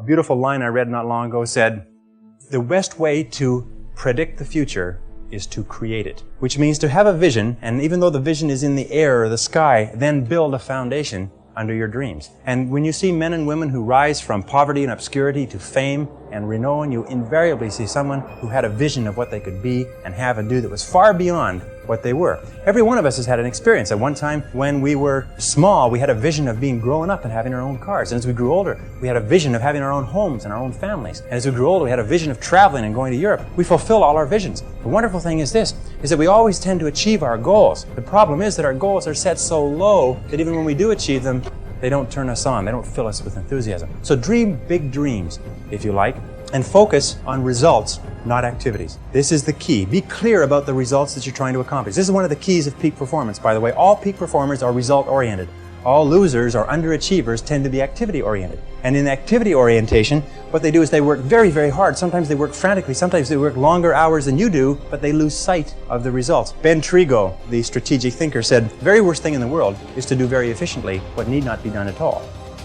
A beautiful line I read not long ago said, "The best way to predict the future is to create it," which means to have a vision, and even though the vision is in the air or the sky, then build a foundation under your dreams. And when you see men and women who rise from poverty and obscurity to fame and renown, you invariably see someone who had a vision of what they could be and have and do that was far beyond what they were. Every one of us has had an experience. At one time when we were small, we had a vision of being grown up and having our own cars. And as we grew older, we had a vision of having our own homes and our own families. And as we grew older, we had a vision of traveling and going to Europe. We fulfill all our visions. The wonderful thing is this, is that we always tend to achieve our goals. The problem is that our goals are set so low that even when we do achieve them, they don't turn us on. They don't fill us with enthusiasm. So dream big dreams, if you like, and focus on results, not activities. This is the key. Be clear about the results that you're trying to accomplish. This is one of the keys of peak performance, by the way. All peak performers are result-oriented. All losers or underachievers tend to be activity-oriented. And in activity orientation, what they do is they work very, very hard. Sometimes they work frantically. Sometimes they work longer hours than you do, but they lose sight of the results. Ben Trigo, the strategic thinker, said, "The very worst thing in the world is to do very efficiently what need not be done at all."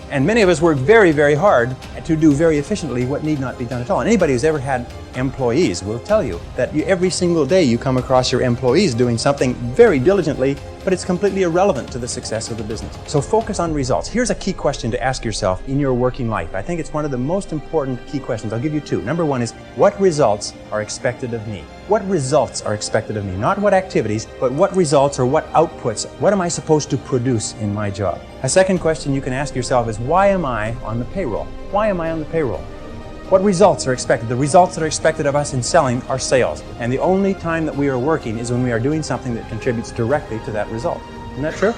And many of us work very, very hard to do very efficiently what need not be done at all. And anybody who's ever had employees will tell you that every single day you come across your employees doing something very diligently, but it's completely irrelevant to the success of the business. So focus on results. Here's a key question to ask yourself in your working life. I think it's one of the most important key questions. I'll give you two. Number one is, what results are expected of me? What results are expected of me? Not what activities, but what results or what outputs? What am I supposed to produce in my job? A second question you can ask yourself is, why am I on the payroll? Why am I on the payroll? What results are expected? The results that are expected of us in selling are sales. And the only time that we are working is when we are doing something that contributes directly to that result. Isn't that true?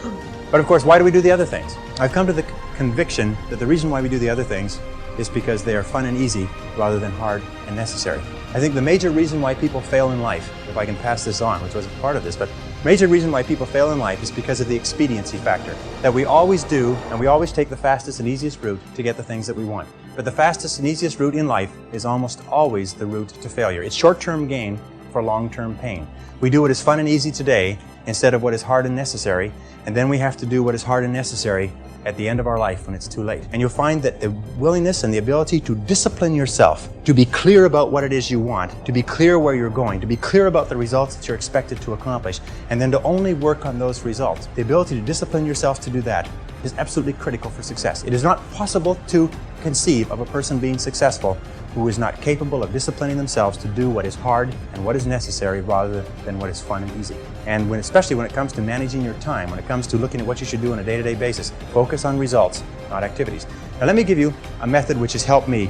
But of course, why do we do the other things? I've come to the conviction that the reason why we do the other things is because they are fun and easy rather than hard and necessary. I think the major reason why people fail in life, if I can pass this on, which wasn't part of this, but major reason why people fail in life is because of the expediency factor. That we always do, and we always take the fastest and easiest route to get the things that we want. But the fastest and easiest route in life is almost always the route to failure. It's short-term gain for long-term pain. We do what is fun and easy today instead of what is hard and necessary, and then we have to do what is hard and necessary at the end of our life when it's too late. And you'll find that the willingness and the ability to discipline yourself, to be clear about what it is you want, to be clear where you're going, to be clear about the results that you're expected to accomplish, and then to only work on those results. The ability to discipline yourself to do that is absolutely critical for success. It is not possible to conceive of a person being successful who is not capable of disciplining themselves to do what is hard and what is necessary rather than what is fun and easy. And especially when it comes to managing your time, when it comes to looking at what you should do on a day-to-day basis, focus on results, not activities. Now let me give you a method which has helped me.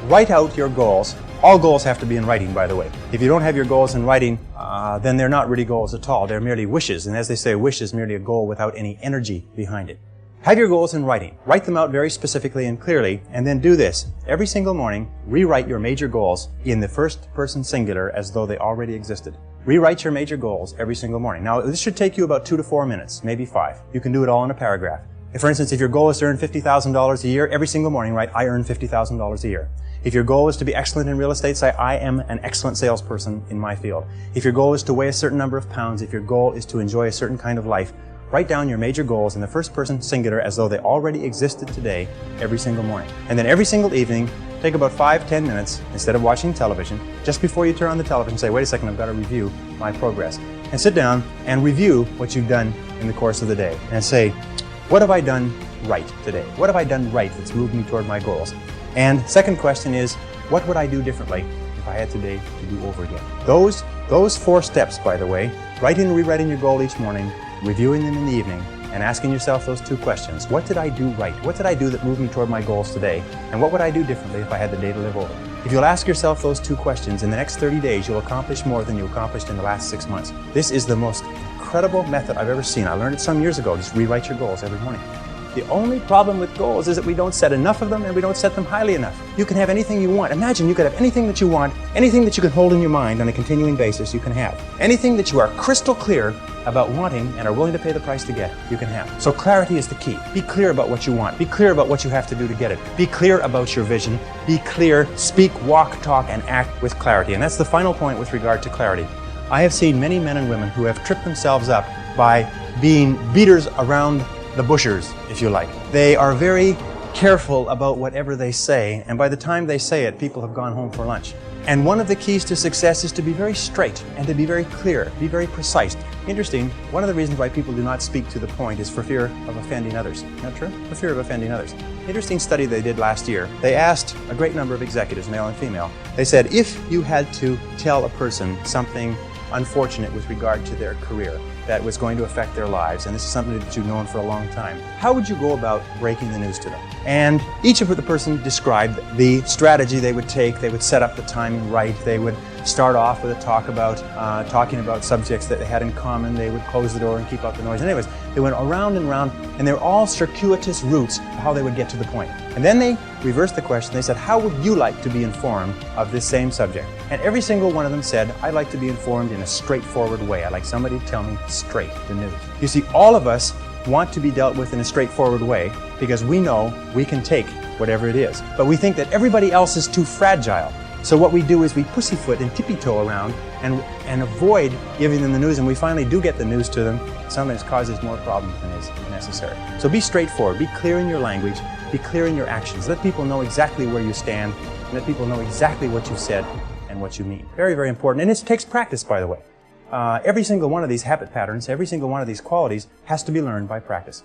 Write out your goals. All goals have to be in writing, by the way. If you don't have your goals in writing, then they're not really goals at all. They're merely wishes. And as they say, a wish is merely a goal without any energy behind it. Have your goals in writing. Write them out very specifically and clearly, and then do this. Every single morning, rewrite your major goals in the first person singular as though they already existed. Rewrite your major goals every single morning. Now, this should take you about 2 to 4 minutes, maybe 5. You can do it all in a paragraph. For instance, if your goal is to earn $50,000 a year, every single morning write, I earn $50,000 a year. If your goal is to be excellent in real estate, say, I am an excellent salesperson in my field. If your goal is to weigh a certain number of pounds, if your goal is to enjoy a certain kind of life, write down your major goals in the first person singular as though they already existed today every single morning. And then every single evening, take about 5-10 minutes, instead of watching television, just before you turn on the television, say, wait a second, I've got to review my progress. And sit down and review what you've done in the course of the day. And say, what have I done right today? What have I done right that's moved me toward my goals? And second question is, what would I do differently if I had today to do over again? Those 4 steps, by the way, writing and rewriting your goal each morning, reviewing them in the evening, and asking yourself those 2 questions. What did I do right? What did I do that moved me toward my goals today? And what would I do differently if I had the day to live over? If you'll ask yourself those 2 questions, in the next 30 days, you'll accomplish more than you accomplished in the last 6 months. This is the most incredible method I've ever seen. I learned it some years ago. Just rewrite your goals every morning. The only problem with goals is that we don't set enough of them and we don't set them highly enough. You can have anything you want. Imagine you could have anything that you want, anything that you can hold in your mind on a continuing basis, you can have. Anything that you are crystal clear about wanting and are willing to pay the price to get, you can have. So clarity is the key. Be clear about what you want. Be clear about what you have to do to get it. Be clear about your vision. Be clear, speak, walk, talk, and act with clarity. And that's the final point with regard to clarity. I have seen many men and women who have tripped themselves up by being beaters around the bushers, if you like. They are very careful about whatever they say, and by the time they say it, people have gone home for lunch. And one of the keys to success is to be very straight and to be very clear, be very precise. Interesting, one of the reasons why people do not speak to the point is for fear of offending others. Isn't that true? For fear of offending others. Interesting study they did last year. They asked a great number of executives, male and female. They said, if you had to tell a person something unfortunate with regard to their career that was going to affect their lives, and this is something that you've known for a long time, how would you go about breaking the news to them? And each of the person described the strategy they would take. They would set up the timing right. They would start off with a talk about talking about subjects that they had in common. They would close the door and keep out the noise. Anyways, they went around and around, and they were all circuitous routes of how they would get to the point. And then they reversed the question. They said, how would you like to be informed of this same subject? And every single one of them said, I'd like to be informed in a straightforward way. I'd like somebody to tell me straight the news. You see, all of us want to be dealt with in a straightforward way because we know we can take whatever it is. But we think that everybody else is too fragile. So what we do is we pussyfoot and tippy-toe around and avoid giving them the news, and we finally do get the news to them. Sometimes causes more problems than is necessary. So be straightforward, be clear in your language, be clear in your actions. Let people know exactly where you stand, and let people know exactly what you said and what you mean. Very, very important. And it takes practice, by the way. Every single one of these habit patterns, every single one of these qualities has to be learned by practice.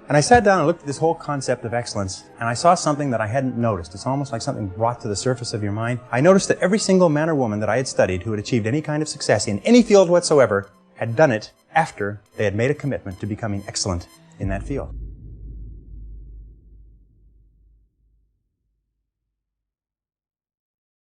And I sat down and looked at this whole concept of excellence, and I saw something that I hadn't noticed. It's almost like something brought to the surface of your mind. I noticed that every single man or woman that I had studied who had achieved any kind of success in any field whatsoever had done it after they had made a commitment to becoming excellent in that field.